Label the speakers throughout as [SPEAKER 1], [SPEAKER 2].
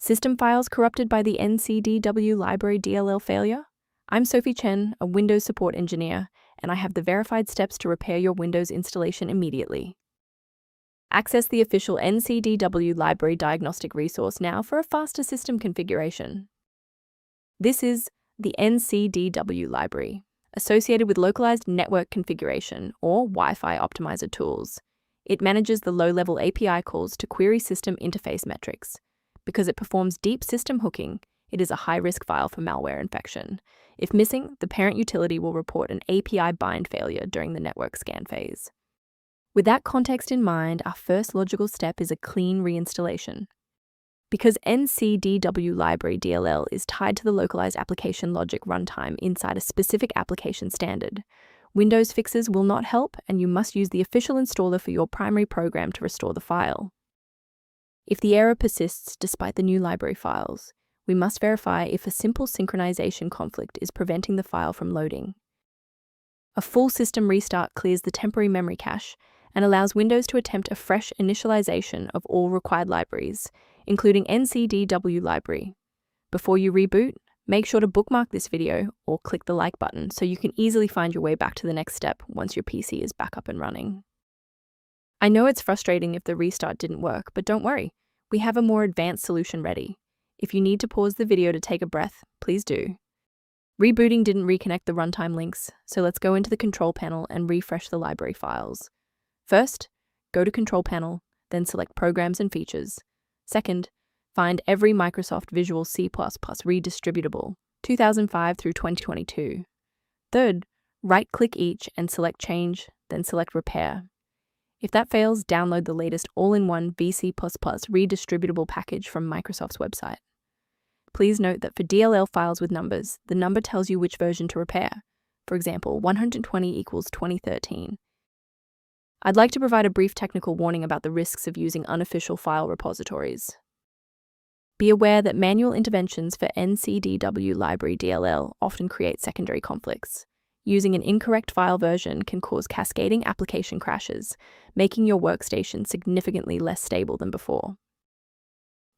[SPEAKER 1] System files corrupted by the Ncdw Library DLL failure? I'm Sophie Chen, a Windows support engineer, and I have the verified steps to repair your Windows installation immediately. Access the official Ncdw Library diagnostic resource now for a faster system configuration. This is the Ncdw Library, associated with Localized Network Configuration, or Wi-Fi Optimizer tools. It manages the low-level API calls to query system interface metrics. Because it performs deep system hooking, it is a high-risk file for malware infection. If missing, the parent utility will report an API bind failure during the network scan phase. With that context in mind, our first logical step is a clean reinstallation. Because Ncdw Library DLL is tied to the localized application logic runtime inside a specific application standard, Windows fixes will not help, and you must use the official installer for your primary program to restore the file. If the error persists despite the new library files, we must verify if a simple synchronization conflict is preventing the file from loading. A full system restart clears the temporary memory cache and allows Windows to attempt a fresh initialization of all required libraries, including Ncdw Library. Before you reboot, make sure to bookmark this video or click the like button so you can easily find your way back to the next step once your PC is back up and running. I know it's frustrating if the restart didn't work, but don't worry, we have a more advanced solution ready. If you need to pause the video to take a breath, please do. Rebooting didn't reconnect the runtime links, so let's go into the control panel and refresh the library files. First, go to Control Panel, then select Programs and Features. Second, find every Microsoft Visual C++ redistributable, 2005 through 2022. Third, right-click each and select Change, then select Repair. If that fails, download the latest all-in-one VC++ redistributable package from Microsoft's website. Please note that for DLL files with numbers, the number tells you which version to repair. For example, 120 equals 2013. I'd like to provide a brief technical warning about the risks of using unofficial file repositories. Be aware that manual interventions for Ncdw Library DLL often create secondary conflicts. Using an incorrect file version can cause cascading application crashes, making your workstation significantly less stable than before.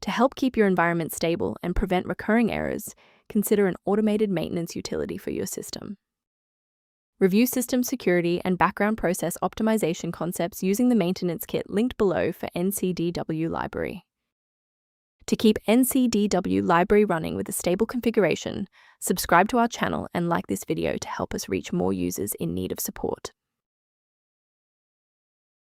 [SPEAKER 1] To help keep your environment stable and prevent recurring errors, consider an automated maintenance utility for your system. Review system security and background process optimization concepts using the maintenance kit linked below for Ncdw Library. To keep Ncdw Library running with a stable configuration, subscribe to our channel and like this video to help us reach more users in need of support.